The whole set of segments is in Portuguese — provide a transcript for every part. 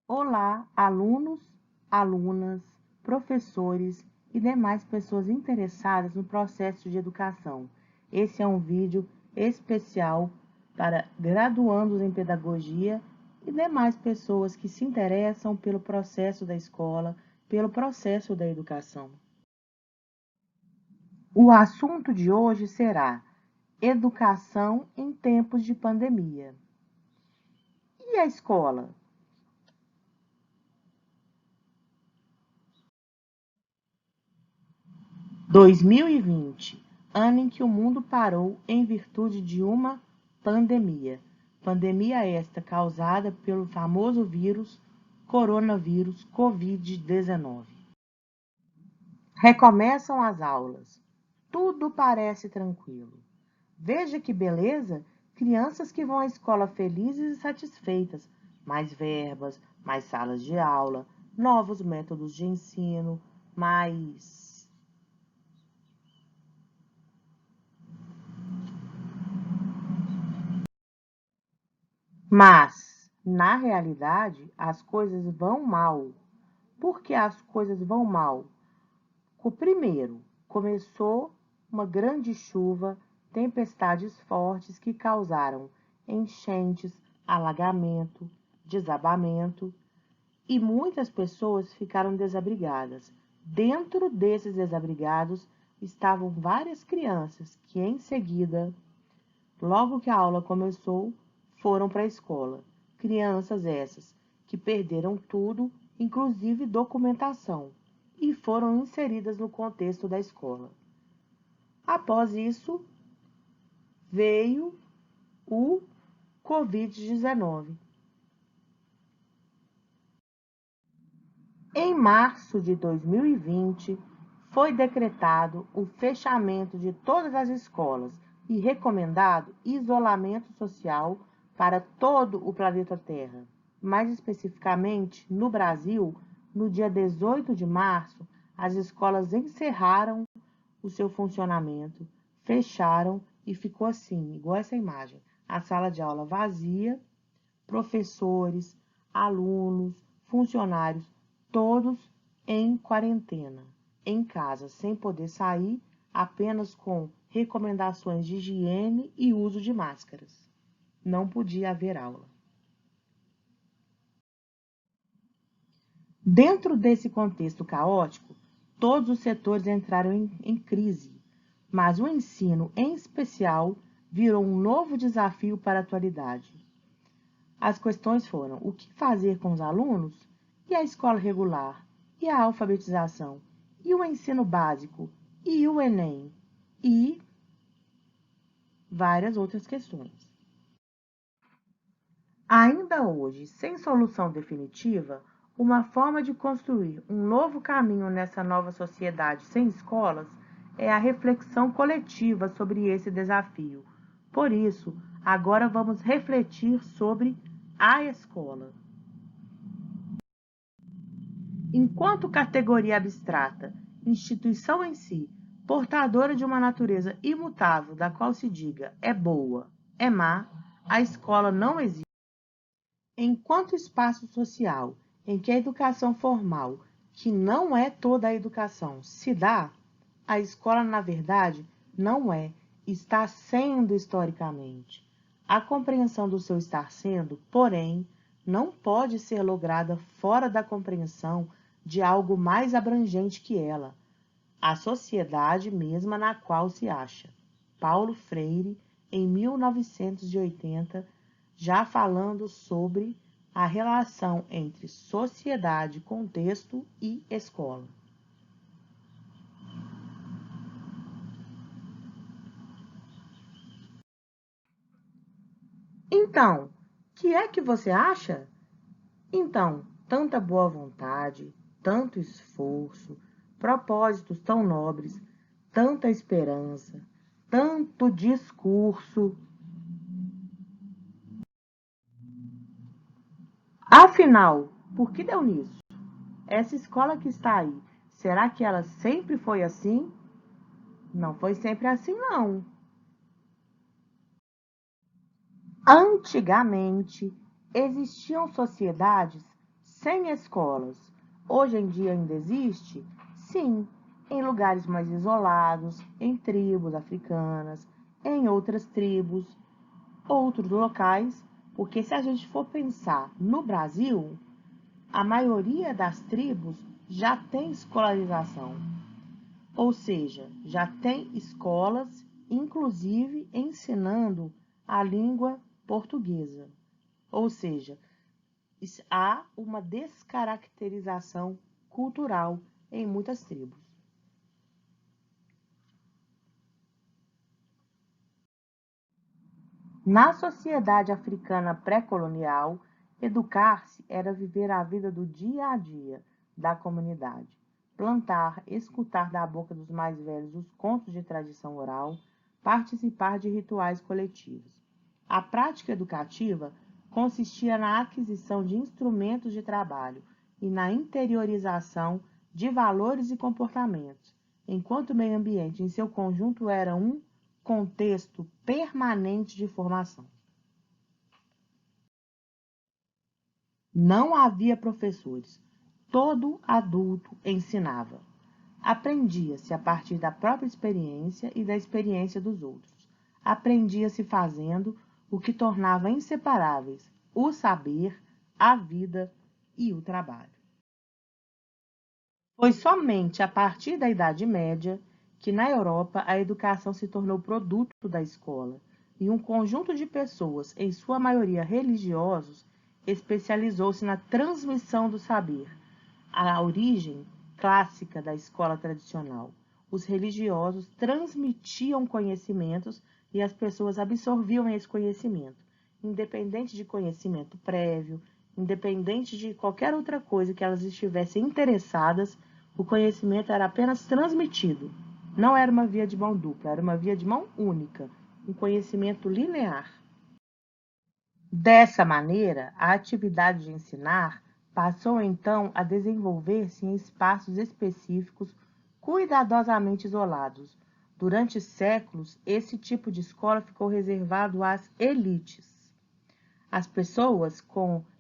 Olá, alunos, alunas, professores e demais pessoas interessadas no processo de educação. Esse é um vídeo especial para graduandos em pedagogia e demais pessoas que se interessam pelo processo da escola, pelo processo da educação. O assunto de hoje será educação em tempos de pandemia. E a escola? 2020, ano em que o mundo parou em virtude de uma pandemia. Pandemia esta causada pelo famoso vírus coronavírus Covid-19. Recomeçam as aulas. Tudo parece tranquilo. Veja que beleza! Crianças que vão à escola felizes e satisfeitas. Mais verbas, mais salas de aula, novos métodos de ensino, Mas, na realidade, as coisas vão mal. Por que as coisas vão mal? Primeiro, começou uma grande chuva, tempestades fortes que causaram enchentes, alagamento, desabamento e muitas pessoas ficaram desabrigadas. Dentro desses desabrigados estavam várias crianças que, em seguida, logo que a aula começou, foram para a escola. Crianças essas que perderam tudo, inclusive documentação, e foram inseridas no contexto da escola. Após isso, veio o Covid-19. Em março de 2020, foi decretado o fechamento de todas as escolas e recomendado isolamento social para todo o planeta Terra. Mais especificamente, no Brasil, no dia 18 de março, as escolas encerraram o seu funcionamento, fecharam e ficou assim, igual essa imagem, a sala de aula vazia, professores, alunos, funcionários, todos em quarentena, em casa, sem poder sair, apenas com recomendações de higiene e uso de máscaras. Não podia haver aula. Dentro desse contexto caótico, todos os setores entraram em crise, mas o ensino, em especial, virou um novo desafio para a atualidade. As questões foram: o que fazer com os alunos? E a escola regular? E a alfabetização? E o ensino básico? E o Enem? E várias outras questões. Ainda hoje, sem solução definitiva, uma forma de construir um novo caminho nessa nova sociedade sem escolas é a reflexão coletiva sobre esse desafio. Por isso, agora vamos refletir sobre a escola. Enquanto categoria abstrata, instituição em si, portadora de uma natureza imutável, da qual se diga é boa, é má, a escola não existe. Enquanto espaço social em que a educação formal, que não é toda a educação, se dá, a escola, na verdade, não é, está sendo historicamente. A compreensão do seu estar sendo, porém, não pode ser lograda fora da compreensão de algo mais abrangente que ela, a sociedade mesma na qual se acha. Paulo Freire, em 1980, já falando sobre a relação entre sociedade, contexto e escola. Então, que é que você acha? Então, tanta boa vontade, tanto esforço, propósitos tão nobres, tanta esperança, tanto discurso. Afinal, por que deu nisso? Essa escola que está aí, será que ela sempre foi assim? Não foi sempre assim, não. Antigamente, existiam sociedades 100 escolas. Hoje em dia ainda existe? Sim, em lugares mais isolados, em tribos africanas, em outras tribos, outros locais, porque se a gente for pensar no Brasil, a maioria das tribos já tem escolarização, ou seja, já tem escolas, inclusive ensinando a língua portuguesa. Ou seja, há uma descaracterização cultural em muitas tribos. Na sociedade africana pré-colonial, educar-se era viver a vida do dia a dia da comunidade, plantar, escutar da boca dos mais velhos os contos de tradição oral, participar de rituais coletivos. A prática educativa consistia na aquisição de instrumentos de trabalho e na interiorização de valores e comportamentos, enquanto o meio ambiente em seu conjunto era um contexto permanente de formação. Não havia professores. Todo adulto ensinava. Aprendia-se a partir da própria experiência e da experiência dos outros. Aprendia-se fazendo, o que tornava inseparáveis o saber, a vida e o trabalho. Foi somente a partir da Idade Média que, na Europa, a educação se tornou produto da escola, e um conjunto de pessoas, em sua maioria religiosos, especializou-se na transmissão do saber, a origem clássica da escola tradicional. Os religiosos transmitiam conhecimentos e as pessoas absorviam esse conhecimento, independente de conhecimento prévio, independente de qualquer outra coisa que elas estivessem interessadas, o conhecimento era apenas transmitido. Não era uma via de mão dupla, era uma via de mão única, um conhecimento linear. Dessa maneira, a atividade de ensinar passou então a desenvolver-se em espaços específicos, cuidadosamente isolados. Durante séculos, esse tipo de escola ficou reservado às elites. As pessoas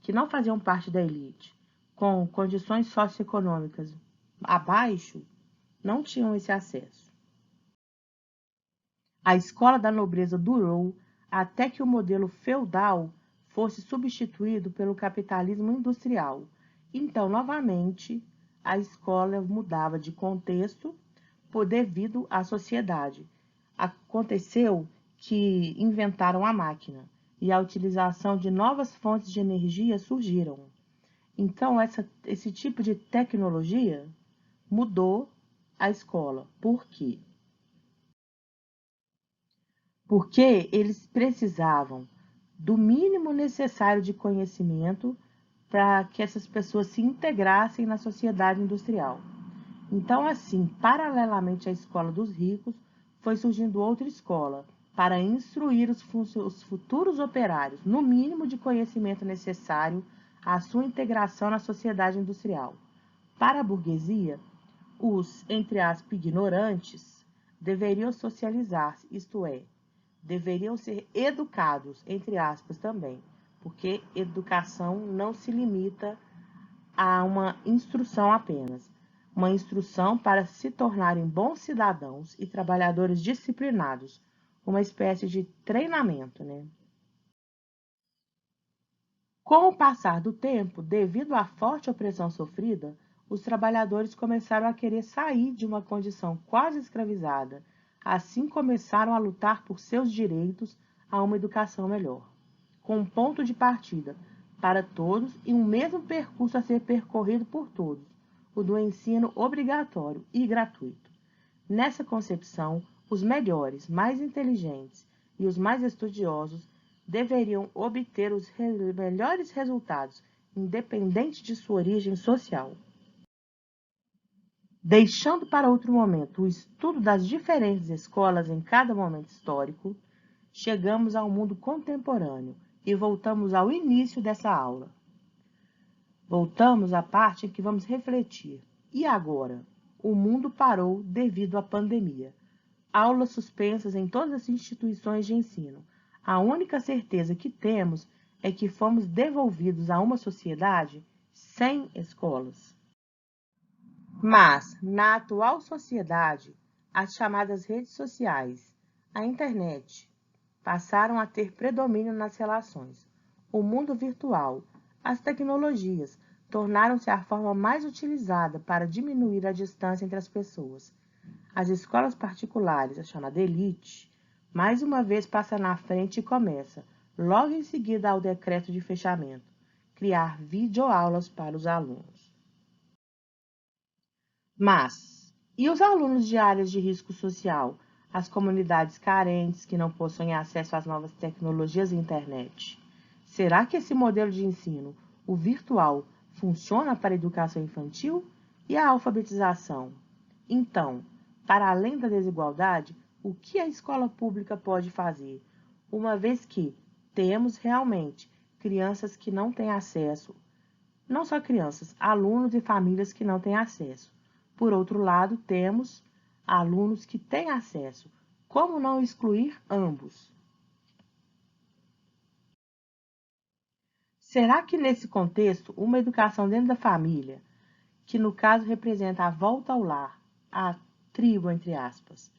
que não faziam parte da elite, com condições socioeconômicas abaixo, não tinham esse acesso. A escola da nobreza durou até que o modelo feudal fosse substituído pelo capitalismo industrial. Então, novamente, a escola mudava de contexto devido à sociedade. Aconteceu que inventaram a máquina e a utilização de novas fontes de energia surgiram. Então, esse tipo de tecnologia mudou a escola. Por quê? Porque eles precisavam do mínimo necessário de conhecimento para que essas pessoas se integrassem na sociedade industrial. Então, assim, paralelamente à escola dos ricos, foi surgindo outra escola para instruir os futuros operários no mínimo de conhecimento necessário à sua integração na sociedade industrial. Para a burguesia, os, entre aspas, ignorantes deveriam socializar-se, isto é, deveriam ser educados, entre aspas, também, porque educação não se limita a uma instrução apenas, uma instrução para se tornarem bons cidadãos e trabalhadores disciplinados, uma espécie de treinamento, né? Com o passar do tempo, devido à forte opressão sofrida, os trabalhadores começaram a querer sair de uma condição quase escravizada. Assim começaram a lutar por seus direitos a uma educação melhor, com um ponto de partida para todos e um mesmo percurso a ser percorrido por todos, o do ensino obrigatório e gratuito. Nessa concepção, os melhores, mais inteligentes e os mais estudiosos deveriam obter os melhores resultados, independente de sua origem social. Deixando para outro momento o estudo das diferentes escolas em cada momento histórico, chegamos ao mundo contemporâneo e voltamos ao início dessa aula. Voltamos à parte em que vamos refletir. E agora? O mundo parou devido à pandemia. Aulas suspensas em todas as instituições de ensino. A única certeza que temos é que fomos devolvidos a uma sociedade sem escolas. Mas, na atual sociedade, as chamadas redes sociais, a internet, passaram a ter predomínio nas relações. O mundo virtual, as tecnologias, tornaram-se a forma mais utilizada para diminuir a distância entre as pessoas. As escolas particulares, a chamada elite, mais uma vez passa na frente e começa, logo em seguida ao decreto de fechamento, criar videoaulas para os alunos. Mas, e os alunos de áreas de risco social, as comunidades carentes que não possuem acesso às novas tecnologias e internet? Será que esse modelo de ensino, o virtual, funciona para a educação infantil e a alfabetização? Então, para além da desigualdade, o que a escola pública pode fazer, uma vez que temos realmente crianças que não têm acesso, não só crianças, alunos e famílias que não têm acesso. Por outro lado, temos alunos que têm acesso. Como não excluir ambos? Será que nesse contexto, uma educação dentro da família, que no caso representa a volta ao lar, a tribo, entre aspas,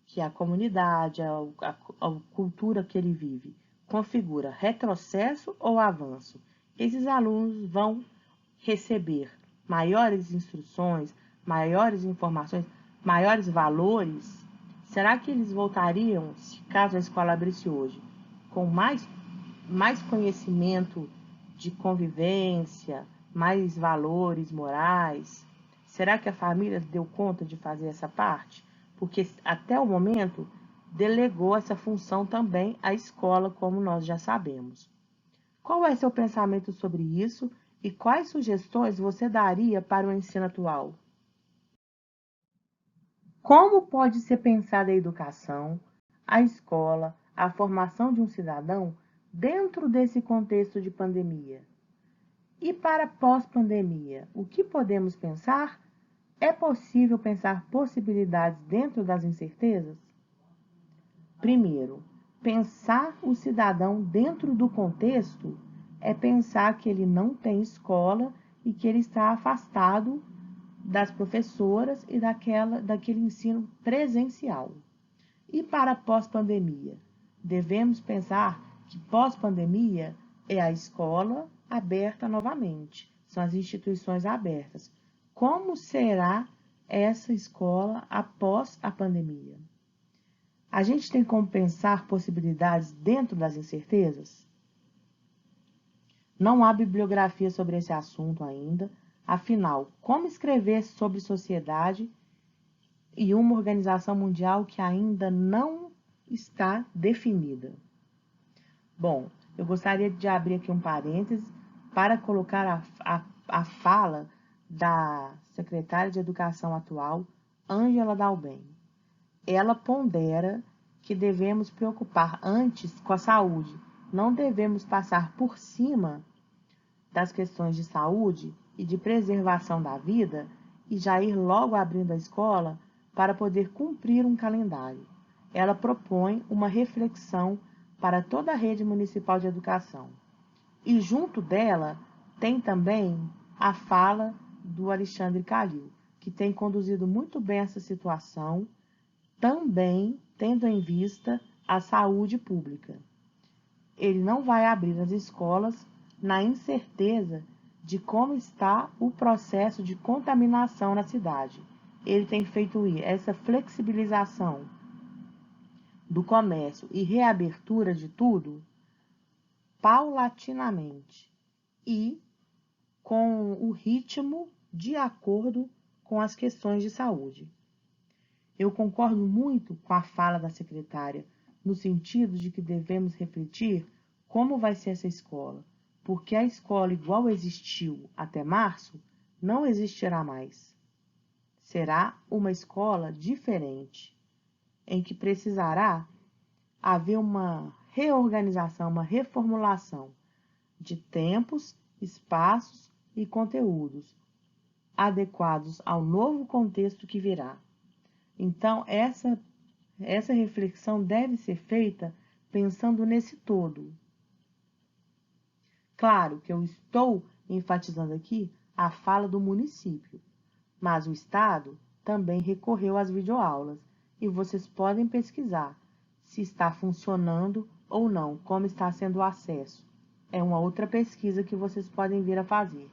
que é a comunidade, a cultura que ele vive, configura retrocesso ou avanço? Esses alunos vão receber maiores instruções, maiores informações, maiores valores? Será que eles voltariam, se caso a escola abrisse hoje, com mais conhecimento de convivência, mais valores morais? Será que a família deu conta de fazer essa parte? Porque até o momento delegou essa função também à escola, como nós já sabemos. Qual é seu pensamento sobre isso e quais sugestões você daria para o ensino atual? Como pode ser pensada a educação, a escola, a formação de um cidadão dentro desse contexto de pandemia? E para pós-pandemia, o que podemos pensar? É possível pensar possibilidades dentro das incertezas? Primeiro, pensar o cidadão dentro do contexto é pensar que ele não tem escola e que ele está afastado das professoras e daquele ensino presencial. E para pós-pandemia, devemos pensar que pós-pandemia é a escola aberta novamente, são as instituições abertas. Como será essa escola após a pandemia? A gente tem como pensar possibilidades dentro das incertezas? Não há bibliografia sobre esse assunto ainda. Afinal, como escrever sobre sociedade e uma organização mundial que ainda não está definida? Bom, eu gostaria de abrir aqui um parênteses para colocar a fala da secretária de Educação atual, Ângela Dalben. Ela pondera que devemos preocupar antes com a saúde, não devemos passar por cima das questões de saúde e de preservação da vida e já ir logo abrindo a escola para poder cumprir um calendário. Ela propõe uma reflexão para toda a rede municipal de educação. E junto dela tem também a fala do Alexandre Calil, que tem conduzido muito bem essa situação, também tendo em vista a saúde pública. Ele não vai abrir as escolas na incerteza de como está o processo de contaminação na cidade. Ele tem feito essa flexibilização do comércio e reabertura de tudo paulatinamente e com o ritmo de acordo com as questões de saúde. Eu concordo muito com a fala da secretária, no sentido de que devemos refletir como vai ser essa escola, porque a escola igual existiu até março não existirá mais. Será uma escola diferente, em que precisará haver uma reorganização, uma reformulação de tempos, espaços e conteúdos adequados ao novo contexto que virá. Então, essa reflexão deve ser feita pensando nesse todo. Claro que eu estou enfatizando aqui a fala do município. Mas o Estado também recorreu às videoaulas e vocês podem pesquisar se está funcionando ou não, como está sendo o acesso. É uma outra pesquisa que vocês podem vir a fazer.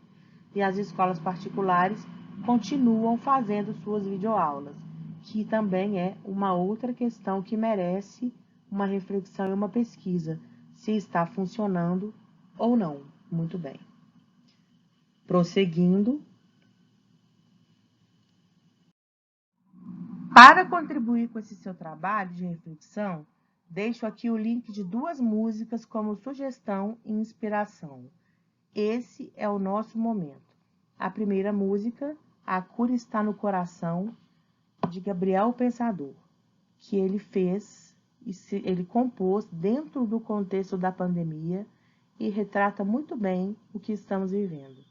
E as escolas particulares continuam fazendo suas videoaulas, que também é uma outra questão que merece uma reflexão e uma pesquisa, se está funcionando ou não. Muito bem. Prosseguindo. Para contribuir com esse seu trabalho de reflexão, deixo aqui o link de 2 músicas como sugestão e inspiração. Esse é o nosso momento. A primeira música, A Cura Está no Coração, de Gabriel Pensador, que ele fez, ele compôs dentro do contexto da pandemia e retrata muito bem o que estamos vivendo.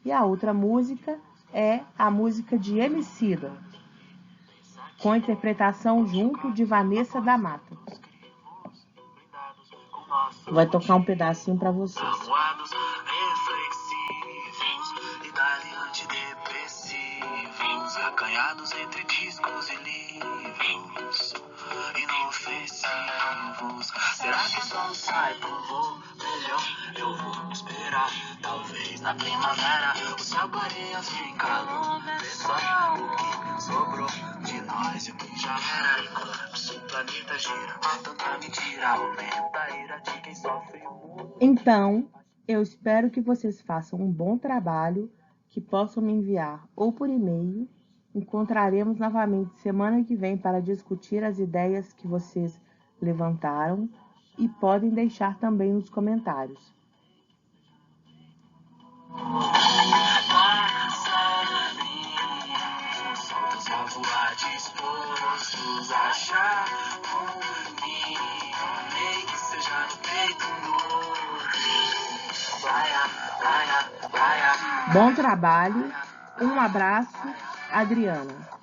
E a outra música é a música de Emicida, com interpretação junto de Vanessa da Mata. Vai tocar um pedacinho para vocês. Acanhados entre discos e livros inofensivos. Será que só um sai vou melhor? Eu vou esperar. Talvez na primavera o céu clareia sem calor. Pessoal, o que sobrou de nós e o que já era. Enquanto o planeta gira, tanta mentira aumenta a ira de quem sofre o mundo. Então, eu espero que vocês façam um bom trabalho, que possam me enviar ou por e-mail. Encontraremos novamente semana que vem para discutir as ideias que vocês levantaram e podem deixar também nos comentários. Bom trabalho, um abraço, Adriana.